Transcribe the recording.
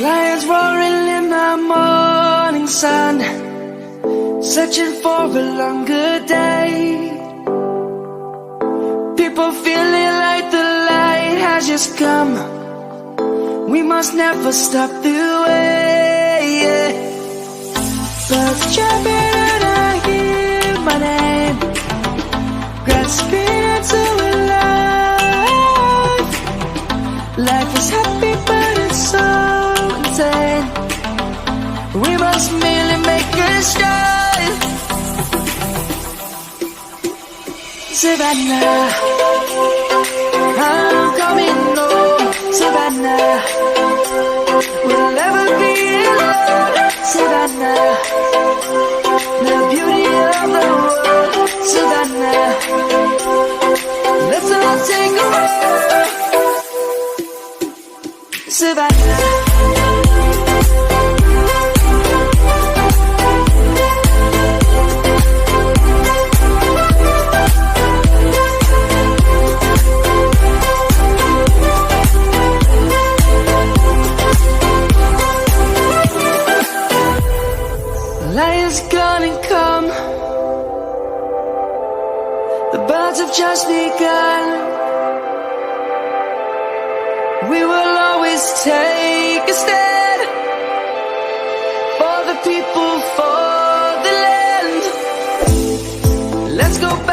Lions roaring in the morning sun, searching for a longer day. People feeling like the light has just come. We must never stop the way. Birds jumping and I hear my name, grasping into a life. Life is happy but it's so insane. We must merely make a start. Savannah, I'm coming home. Savannah, we'll never be alone. Savannah, the beauty of the world. Savannah, let's all take a walk. Savannah. Light is gonna come. The birds have just begun. We will always take a stand for the people, for the land. Let's go back.